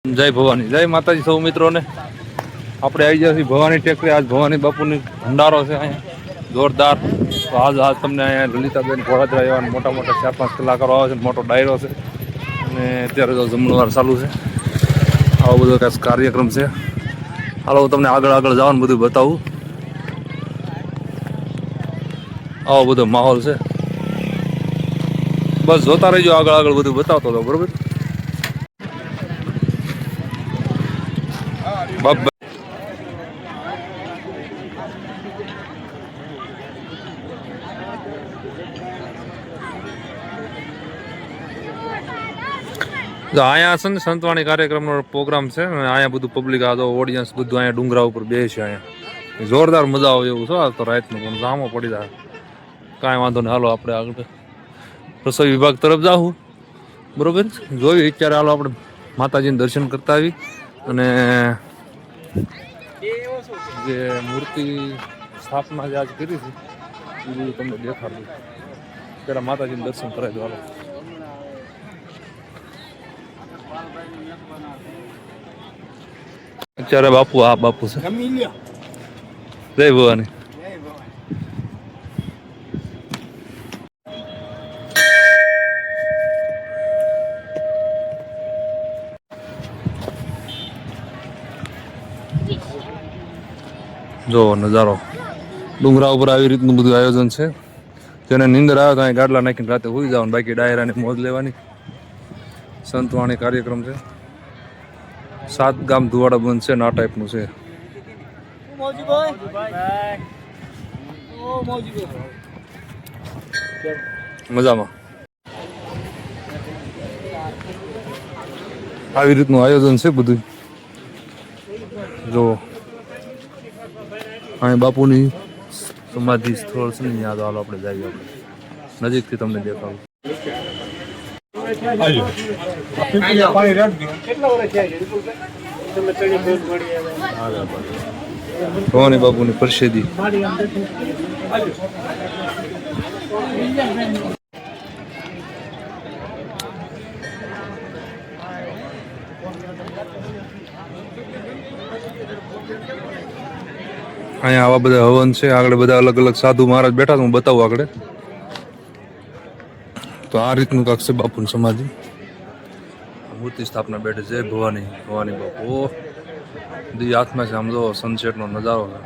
જય ભવાની, જય માતાજી સૌ મિત્રોને. આપણે આવી ગયા છીએ ભવાની ટેકરી. આજ ભવાની બાપુની ભંડારો છે અહીંયા જોરદાર. તો આજ તમને અહીંયા લલિતાબેન ઘોડાદરા એવા મોટા મોટા 4-5 કલાકારો આવે છે. મોટો ડાયરો છે અને અત્યારે તો જમણવાર ચાલુ છે. આવો બધો કાંઈ કાર્યક્રમ છે. હાલો હું તમને આગળ આગળ જવાનું બધું બતાવું. આવો બધો માહોલ છે. બસ જોતા રહીજો, આગળ આગળ બધું બતાવતો હતો. બરોબર. બાપ અહીંયા છે ને સંતવાણી કાર્યક્રમનો પ્રોગ્રામ છે અને અહીંયા બધું પબ્લિક આ તો ઓડિયન્સ બધું અહીંયા ડુંગરા ઉપર બે છે. અહીંયા જોરદાર મજા આવે એવું છે. આ તો રાતનું પણ જામો પડી જાય, કાંઈ વાંધો નહીં. હાલો આપણે આગળ રસોઈ વિભાગ તરફ જાઉં. બરોબર, જોયું અત્યારે. હાલો આપણે માતાજીને દર્શન કરતા આવી અને જે મૂર્તિ સ્થાપના જે આજ કરી છે એ બધું તમને દેખાડું. ત્યારે માતાજીને દર્શન કરાવી દો. હાલો. અત્યારે બાપુ આ બાપુ છે. જય ભવાની. જો નજારો ડુંગરા ઉપર આવી રીતનું બધું આયોજન છે. જેને નીંદર આવે તો અહીં ગાડલા નાખીને રાતે હોઈ જવાનું, બાકી ડાયરાની મોજ લેવાની. સંતવાણી કાર્યક્રમ છે. 7 ગામ ધુવાડા બંધ છે ને આ ટાઈપનું છે. મજામાં આવી રીતનું આયોજન છે બધું. જો અહીં બાપુની સમાધિ સ્થળ છે ને, યાદ. હાલો આપણે જઈએ, આપણે નજીકથી તમને દેખાડું. ભવાની બાપુની પ્રસિદ્ધિ. અહીંયા આવા બધા હવન છે. આગળ બધા અલગ અલગ સાધુ મહારાજ બેઠા. હું બતાવું આગળ. તો આ રીતનું કાંક છે બાપુની સમાધિ. મૂર્તિ સ્થાપના બેઠે છે. ભવાની ભવાની બાપુ દી હાથમાં છે. આમ જો સનસેટનો નજારો છે.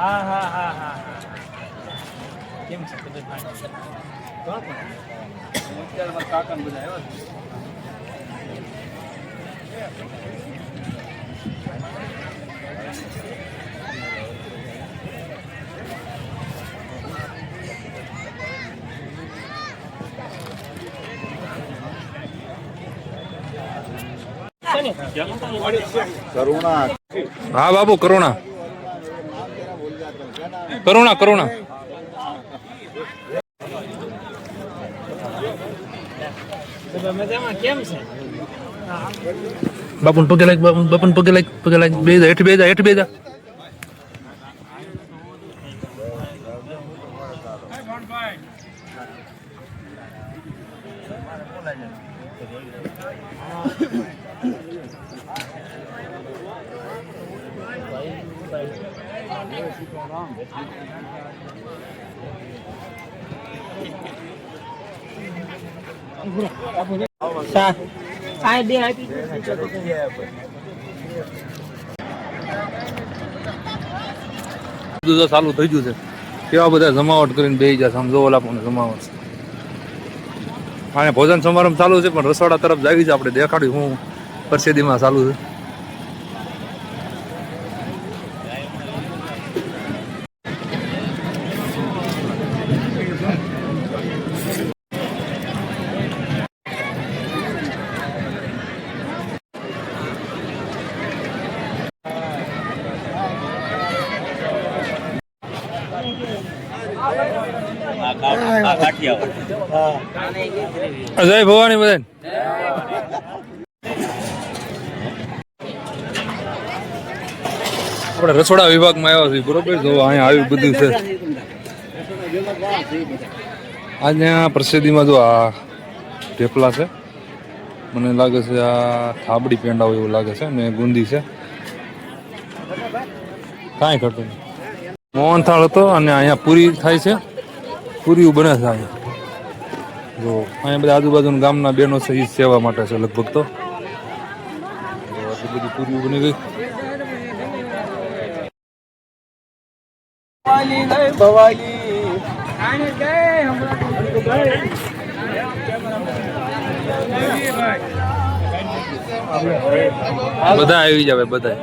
હા હા હા હા કેમ છે બધું કાકા ને બધા આવ્યા કરુણા. હા બાબુ, કરુણા કરુણા કરુણા. કેમ છે બાપુ પગે લાગ, બાપુ પગે લાગ બે જા, હેઠ બે જા, હેઠ બે જા. ચાલુ થઈ ગયું છે. કેવા બધા જમાવટ કરીને બેસી જાય. સમજો ઓલા પણ જમાવટ. હા, ભોજન સમારંભ ચાલુ છે પણ રસોડા તરફ જાવી છે. આપણે દેખાડ્યું હું પ્રસિદ્ધિમાં ચાલુ છે. જય ભવાની બધાને. આપણે રસોડા વિભાગમાં આવ્યા છીએ બરોબર. જો અહીંયા આવ્યું બધું છે. અહીંયા પ્રસિદ્ધિમાં જો આ ઢેપલા છે, મને લાગે છે આ થાબડી પેંડા હોય એવું લાગે છે, ને ગુંદી છે. કાંઈ ઘટતું નહીં. મોહનથાળ હતો અને અહીંયા પૂરી થાય છે, પૂરીઓ બને છે અહીંયા. જો અહીંયા બધા આજુબાજુના ગામના બહેનો છે એ સેવા માટે છે લગભગ. તો આટલી બધી પૂરીઓ બની ગઈ. બધા આવી જાવે બધા.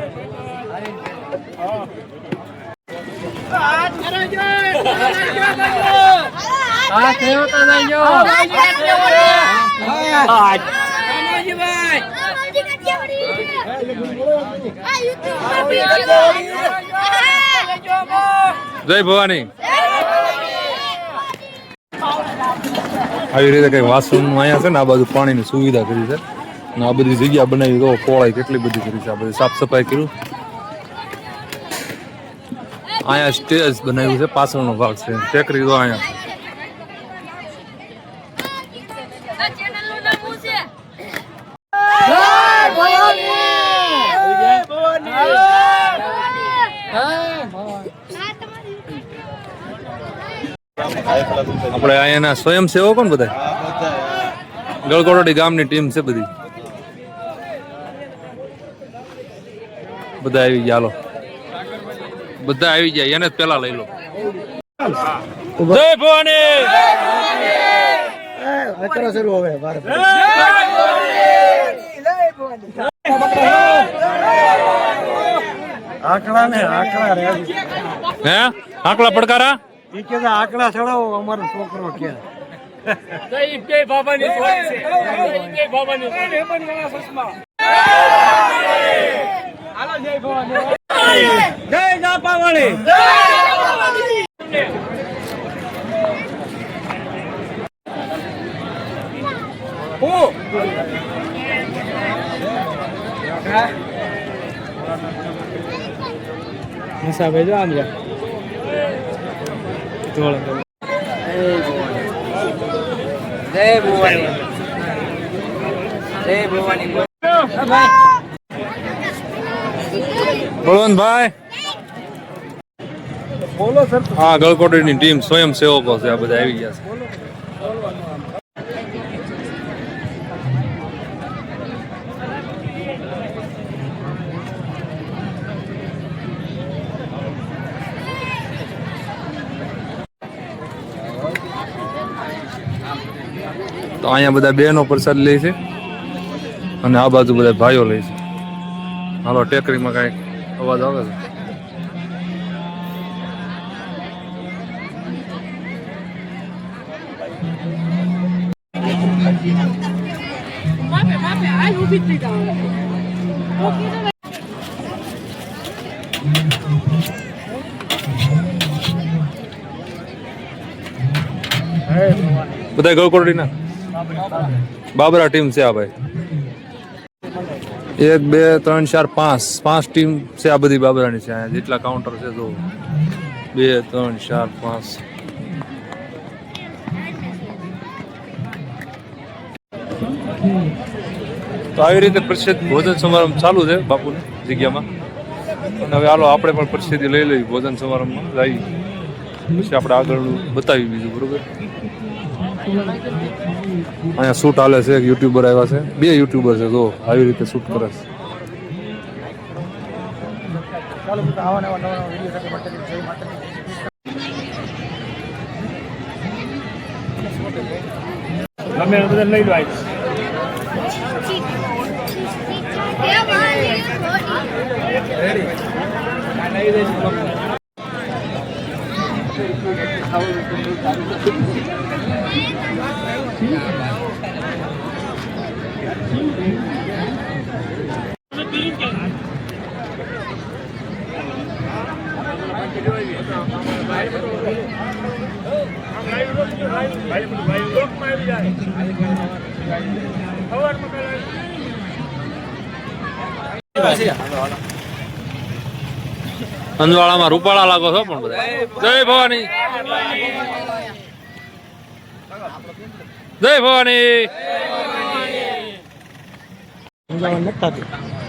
જય ભવાની. આવી રીતે કઈ વાસણ અહીંયા છે ને, આ બાજુ પાણીની સુવિધા કરી છે ને આ બધી જગ્યા બનાવી. તો પોળાઈ કેટલી બધી કરી છે. આ બધી સાફ સફાઈ કર્યું. અહીંયા સ્ટેજ બનાવ્યું છે, પાછળનો ભાગ છે ટેકરી. તો અહીંયા આપણે અહીંયાના સ્વયંસેવકો ને બધા ગળકોટડી ગામની ટીમ છે બધી. બધા આવી ગયા. હાલો બધા આવી જાય. એને જ પેલા લઈ લો. જય ભવાની. હે આંકડા પડકારા આંકડા ચડાવો અમારો છોકરો કે જય જાપાવાળી. ભાઈ જો આમ જા જય ભવાની. જય ભવાની. બળવંતભાઈ બોલો સર. હા ગળકોટડીની ટીમ સ્વયંસેવકો છે. આ બધા આવી ગયા છે. તો અહીંયા બધા બહેનો પ્રસાદ લે છે અને આ બાજુ બધા ભાઈઓ લે છે. હાલો ટેકરીમાં કાંઈક અવાજ આવે છે. બધા ગળકોટડી ના બાબરા ટીમ છે. આ ભાઈ 1 2 3 4 5 ટીમ છે. આ બધી બાબરાની છે. અહીંયા જેટલા કાઉન્ટર છે તો 2 3 4 5. તો આવી રીતે પ્રસિદ્ધ ભોજન સમારંભ ચાલુ છે બાપુની જગ્યામાં. અને હવે હાલો આપણે પણ પ્રસિદ્ધિ લઈ લઈએ ભોજન સમારંભમાં જઈએ. પછી આપણે આગળ બતાવી બીજું. બરોબર. અહીંયા શૂટ હાલે છે. એક યુટ્યુબર આવ્યા છે. 2 યુટ્યુબર છે. જો આવી રીતે શૂટ કરે છે. લઈ લો. અંજવાળામાં રૂપાળા લાગો છો પણ બધા. જય ભવાની, જય ભવાની. નથી થતું.